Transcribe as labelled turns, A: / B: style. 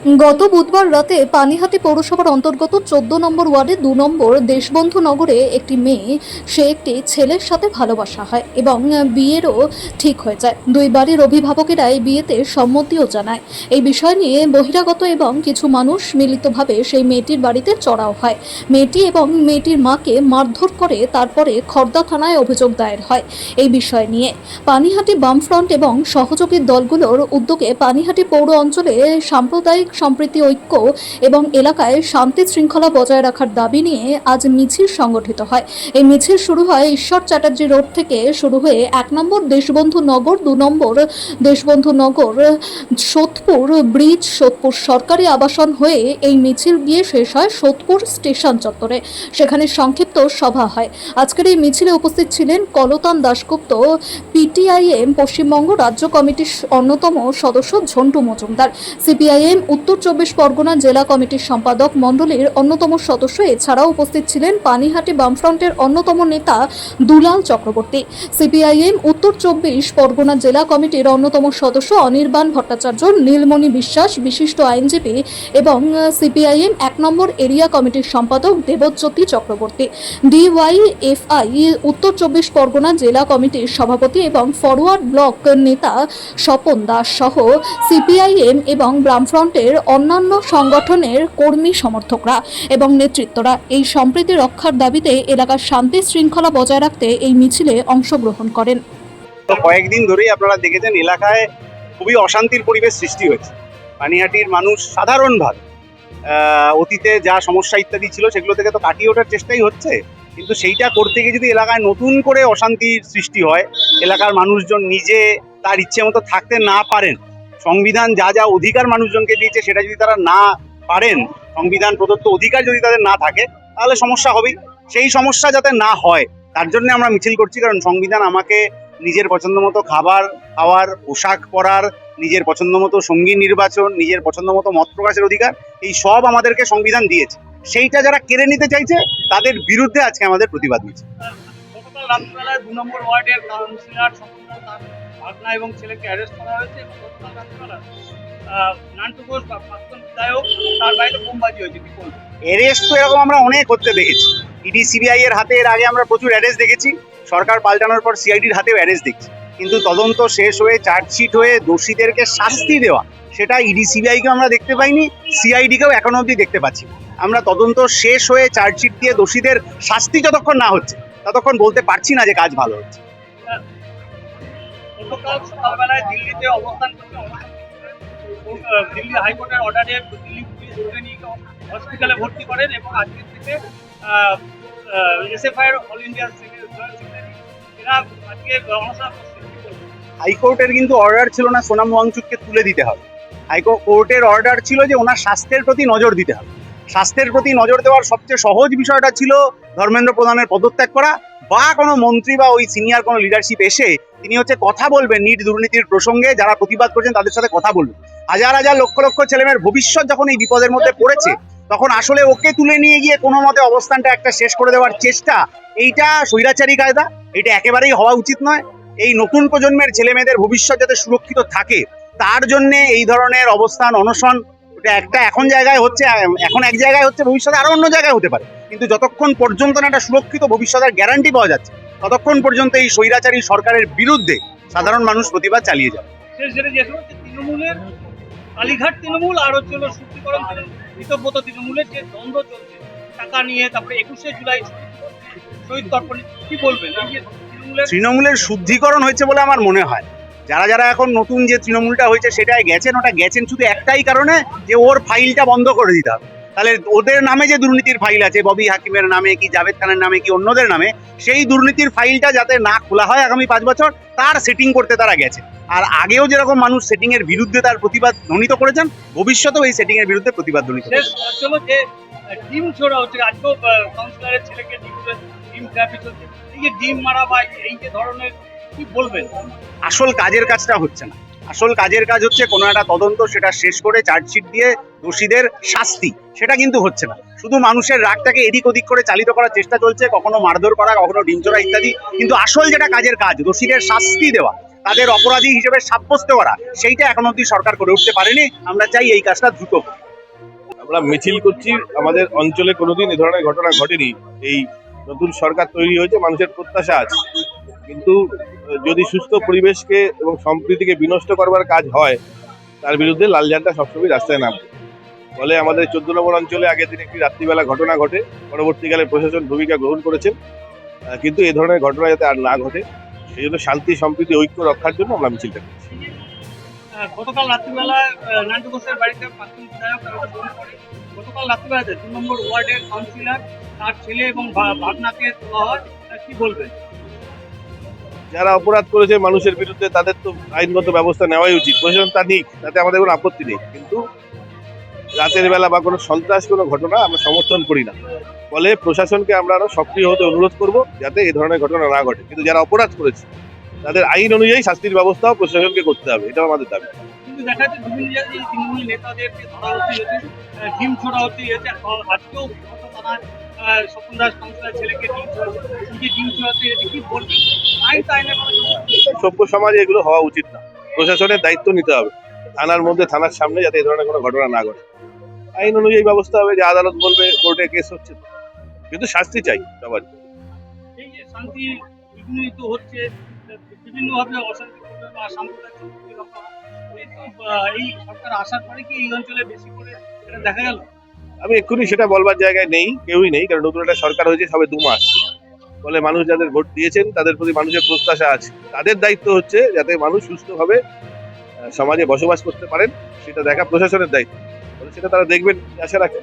A: গত বুধবার রাতে পানিহাটি পৌরসভার অন্তর্গত 14 নম্বর ওয়ার্ডে 2 নম্বর দেশবন্ধু নগরে একটি মেয়ে সে একটি ছেলের সাথে ভালোবাসা হয় এবং বিয়েরও ঠিক হয়ে যায়। দুই বাড়ির অভিভাবকেরা এই বিয়েতে সম্মতিও জানায়। এই বিষয় নিয়ে বহিরাগত এবং কিছু মানুষ মিলিতভাবে সেই মেয়েটির বাড়িতে চড়াও হয়। মেয়েটি এবং মেয়েটির মাকে মারধর করে, তারপরে খড়দা থানায় অভিযোগ দায়ের হয়। এই বিষয় নিয়ে পানিহাটি বামফ্রন্ট এবং সহযোগী দলগুলোর উদ্যোগে পানিহাটি পৌর অঞ্চলে সাম্প্রদায়িক সম্প্রীতি, ঐক্য এবং এলাকায় শান্তি শৃঙ্খলা বজায় রাখার দাবি নিয়ে আজ মিছিল সংগঠিত হয়। এই মিছিল শুরু হয় ঈশ্বর চ্যাটার্জি রোড থেকে, শুরু হয়ে 1 নম্বর দেশবন্ধু নগর, 2 নম্বর দেশবন্ধু নগর, সোদপুর ব্রিজ, সোদপুর সরকারি আবাসন হয়ে এই মিছিল গিয়ে শেষ হয় সোদপুর স্টেশন চত্বরে। সেখানে সংক্ষিপ্ত সভা হয়। আজকের এই মিছিলে উপস্থিত ছিলেন কলতান দাশগুপ্ত, পিটিআইএম পশ্চিমবঙ্গ রাজ্য কমিটির অন্যতম সদস্য ঝন্টু মজুমদার, সিপিআইএম উত্তর 24 পরগনা জেলা কমিটির সম্পাদক মণ্ডলীর অন্যতম সদস্য। এছাড়াও উপস্থিত ছিলেন পানিহাটি বামফ্রন্টের অন্যতম নেতা দুলাল চক্রবর্তী, সিপিআইএম উত্তর 24 পরগনা জেলা কমিটির অন্যতম সদস্য অনির্বাণ ভট্টাচার্য, নীলমণি বিশ্বাস বিশিষ্ট আইনজীবী এবং সিপিআইএম 1 নম্বর এরিয়া কমিটির সম্পাদক দেবজ্যোতি চক্রবর্তী, ডিওয়াইএফআই উত্তর 24 পরগনা জেলা কমিটির সভাপতি এবং ফরওয়ার্ড ব্লক নেতা স্বপন দাস সহ সিপিআইএম এবং বামফ্রন্টের অন্যান্য সংগঠনের কর্মী সমর্থকরা এবং নেতৃত্বরা এই সম্প্রীতি রক্ষার দাবিতে এলাকার শান্তি শৃঙ্খলা বজায় রাখতে এই মিছিলে অংশগ্রহণ করেন।
B: তো কয়েকদিন ধরেই আপনারা দেখেছেন এলাকায় খুবই অশান্তির পরিবেশ সৃষ্টি হয়েছে। পানিহাটির মানুষ সাধারণভাবে অতীতে যা সমস্যা ইত্যাদি ছিল সেগুলো থেকে তো কাটিয়ে ওঠার চেষ্টাই হচ্ছে, কিন্তু সেইটা করতে গিয়ে যদি এলাকায় নতুন করে অশান্তির সৃষ্টি হয়, এলাকার মানুষজন নিজে তার ইচ্ছে মতো থাকতে না পারেন, সংবিধান যা যা অধিকার মানুষজনকে দিয়েছে সেটা যদি তারা না পারেন, সংবিধান প্রদত্ত অধিকার যদি তাদের না থাকে, তাহলে সমস্যা হবেই। সেই সমস্যা যাতে না হয় তার জন্য আমরা মিছিল করছি, কারণ সংবিধান আমাকে নিজের পছন্দ মতো খাবার খাওয়ার, পোশাক পরার, নিজের পছন্দ মতো সঙ্গী নির্বাচন, নিজের পছন্দ মতো মত প্রকাশের অধিকার, এই সব আমাদেরকে সংবিধান দিয়েছে। সেইটা যারা কেড়ে নিতে চাইছে তাদের বিরুদ্ধে আজকে আমাদের প্রতিবাদ হয়েছে।
C: গতকাল রাত্রিবেলায় 2 নম্বর ওয়ার্ডের কাউন্সিলর তার ভাগনা এবং ছেলেকে অ্যারেস্ট করা হয়েছে এবং গতকাল রাত্রিবেলা নান্টু ঘোষ প্রাক্তন বিধায়ক তার বাড়িতে বোমবাজি হয়েছে। কি বলবো?
B: অ্যারেস্ট তো এরকম আমরা অনেক করতে দেখেছি। ইডি সিবিআই এর হাতে এর আগে আমরা প্রচুর অ্যারেস্ট দেখেছি, সরকার পাল্টানোর পর সিআইডির হাতেও অ্যারেস্ট দেখছি, কিন্তু তদন্ত শেষ হয়ে চার্জশিট হয়ে দোষীদেরকে শাস্তি দেওয়া সেটা ইডি সিবিআইকে আমরা দেখতে পাইনি, সিআইডিকেও এখনো অবধি দেখতে পাচ্ছি। আমরা তদন্ত শেষ হয়ে চার্জশিট দিয়ে দোষীদের শাস্তি যতক্ষণ না হচ্ছে ততক্ষণ বলতে পারছি না যে কাজ ভালো হচ্ছে।
C: গতকাল সকালবেলায় দিল্লিতে অবস্থান করতে দিল্লি হাইকোর্টের অর্ডারে দিল্লি পুলিশ ধরে নিয়ে হসপিটালে ভর্তি করেন এবং আজকের থেকে এসএফআই অল ইন্ডিয়া সেক্রেটারি এরা আজকে অনশন করছে।
B: হাইকোর্টের কিন্তু অর্ডার ছিল না সোনাম ওয়াংচুককে তুলে দিতে হবে। হাইকোর্টের অর্ডার ছিল যে ওনার স্বাস্থ্যের প্রতি নজর দিতে হবে। স্বাস্থ্যের প্রতি নজর দেওয়ার সবচেয়ে সহজ বিষয়টা ছিল ধর্মেন্দ্র প্রধানের পদত্যাগ করা, বা কোনো মন্ত্রী বা ওই সিনিয়র কোনো লিডারশিপ এসে তিনি কথা বলবেন নিট দুর্নীতির প্রসঙ্গে, যারা প্রতিবাদ করছেন তাদের সাথে কথা বলবেন। হাজার হাজার লক্ষ লক্ষ ছেলেমেয়ের ভবিষ্যৎ যখন এই বিপদের মধ্যে পড়েছে, তখন আসলে ওকে তুলে নিয়ে গিয়ে কোনো মতে অবস্থানটা একটা শেষ করে দেওয়ার চেষ্টা, এইটা স্বৈরাচারী কায়দা, এটা একেবারেই হওয়া উচিত নয়। এই নতুন প্রজন্মের ছেলেমেয়েদের ভবিষ্যৎ যাতে সুরক্ষিত থাকে তার জন্য এই ধরনের অবস্থান অনশন একটা এখন জায়গায় হচ্ছে, এখন এক জায়গায় হচ্ছে, ভবিষ্যতে আরো অন্য জায়গায় হতে পারে, কিন্তু যতক্ষণ পর্যন্ত না একটা সুরক্ষিত ভবিষ্যতের গ্যারান্টি পাওয়া যাচ্ছে ততক্ষণ পর্যন্ত এই স্বৈরাচারী সরকারের বিরুদ্ধে সাধারণ মানুষ প্রতিবাদ চালিয়ে যাবে।
C: তৃণমূলের কালীঘাট তৃণমূল আর হচ্ছে শুদ্ধিকরণ কৃতজ্ঞতা তৃণমূলের যে দ্বন্দ্ব চলছে টাকা নিয়ে, তারপরে 21শে জুলাই শহীদ তর্পণ, কি বলবেন?
B: তৃণমূলের শুদ্ধিকরণ হয়েছে বলে আমার মনে হয়। যারা যারা এখন নতুন যে তৃণমূলটা হয়েছে সেটাই গেছেন, ওটা গেছেন শুধু একটাই কারণে যে ওর ফাইলটা বন্ধ করে দিতে হবে। তাহলে ওদের নামে যে দুর্নীতির ফাইল আছে, ববি হাকিমের নামে কি জাভেদ খানের নামে কি অন্যদের নামে, সেই দুর্নীতির ফাইলটা যাতে না খোলা হয় আগামী 5 বছর, তার সেটিং করতে তারা গেছে। আর আগেও যেরকম মানুষ সেটিং এর বিরুদ্ধে তার প্রতিবাদ ধ্বনিত করেছেন, ভবিষ্যতেও এই সেটিং এর বিরুদ্ধে প্রতিবাদ ধ্বনিত করবেন।
C: যে ডিম ছোড়া হচ্ছে, আজকেও কাউন্সিলরের ছেলেকে ডিম থেরাপি চলছে, এই যে ডিম মারা বা এই যে ধরনের, কি বলবেন?
B: আসল কাজের কাজটা হচ্ছে না। আসল কাজের কাজ হচ্ছে কোনো একটা তদন্ত, সেটা শেষ করে চার্জশিট দিয়ে দোষীদের শাস্তি, সেটা কিন্তু হচ্ছে না। শুধু মানুষের রাগটাকে এদিক ওদিক করে চালিত করার চেষ্টা চলছে, কখনো মারধর করা, কখনো ডিমচোরা ইত্যাদি, কিন্তু আসল যেটা কাজের কাজ, দোষীদের শাস্তি দেওয়া, তাদের অপরাধী হিসেবে সাব্যস্ত করা, সেইটা এখন অবধি সরকার করে উঠতে পারেনি। আমরা চাই এই কাজটা দ্রুত হোক।
D: আমরা মিছিল করছি, আমাদের অঞ্চলে কোনোদিন এ ধরনের ঘটনা ঘটেনি। এই নতুন সরকার তৈরি হয়েছে, মানুষের প্রত্যাশা আছে, কিন্তু যদি সুস্থ পরিবেশকে এবং সম্প্রীতিকে বিনষ্ট করবার কাজ হয়, তার বিরুদ্ধে লাল ঝান্ডা সবসময় রাস্তায় নামবে। ফলে আমাদের 14 নম্বর অঞ্চলে আগের দিন একটি রাত্রিবেলা ঘটনা ঘটে, পরবর্তীকালে প্রশাসন ভূমিকা গ্রহণ করেছেন, কিন্তু এই ধরনের ঘটনা যাতে আর না ঘটে সেই জন্য শান্তি সম্প্রীতি ঐক্য রক্ষার জন্য আমরা মিছিলটা করছি।
C: গতকাল রাত্রিবেলা নান্টু ঘোষের বাড়িতে প্রাক্তন বিধায়ক তারা ফোন করে গতকাল রাত্রিবেলাতে 2 নম্বর ওয়ার্ডের কাউন্সিলর তার ছেলে এবং ভাগনাকে তোলা হয়। কি বলবেন?
D: যারা অপরাধ করেছে মানুষের বিরুদ্ধে, তাদের তো আইনগত ব্যবস্থা নেওয়াই উচিত, প্রশাসন তা নিক, তাতে আমাদের কোনো আপত্তি নেই, কিন্তু রাতের বেলা বা কোনো সন্ত্রাস কোনো ঘটনা আমরা সমর্থন করি না। ফলে প্রশাসনকে আমরা আরো সক্রিয় হতে অনুরোধ করব যাতে এই ধরনের ঘটনা না ঘটে, কিন্তু যারা অপরাধ করেছে তাদের আইন অনুযায়ী শাস্তির ব্যবস্থাও প্রশাসনকে করতে হবে, এটা আমাদের দাবি।
C: কিন্তু দেখা যাচ্ছে বিভিন্ন জায়গায় তৃণমূল নেতাদেরকে ধরা হচ্ছে, ডিম ছোড়া হচ্ছে, আজকেও তারা স্বপন দাস কাউন্সিলর ছেলেকে ডিম ছোড়াতে কি বলবেন? আইন তো আইনের কোনো
D: সভ্য সমাজে এগুলো হওয়া উচিত না, প্রশাসনের দায়িত্ব নিতে হবে থানার মধ্যে, থানার সামনে যাতে এই ধরনের কোনো ঘটনা না ঘটে। আইন অনুযায়ী ব্যবস্থা হবে, যে আদালত বলবে, কোর্টে কেস হচ্ছে, কিন্তু শাস্তি চাই সবার।
C: এই যে শান্তি বিঘ্নিত হচ্ছে, বিভিন্নভাবে অশান্তি বা সাম্প্রদায়িক সম্প্রীতি রক্ষা, এই তো এই সরকার আসার পরে কি এই অঞ্চলে বেশি করে এটা দেখা গেল?
D: আমি এক্ষুনি সেটা বলবার জায়গায় নেই, কেউই নেই, কারণ নতুন একটা সরকার হয়েছে সবে 2 মাস। ফলে মানুষ যাদের ভোট দিয়েছেন তাদের প্রতি মানুষের প্রত্যাশা আছে, তাদের দায়িত্ব হচ্ছে যাতে মানুষ সুস্থভাবে সমাজে বসবাস করতে পারেন, সেটা দেখা প্রশাসনের দায়িত্ব। ফলে সেটা তারা দেখবেন, আশা রাখেন।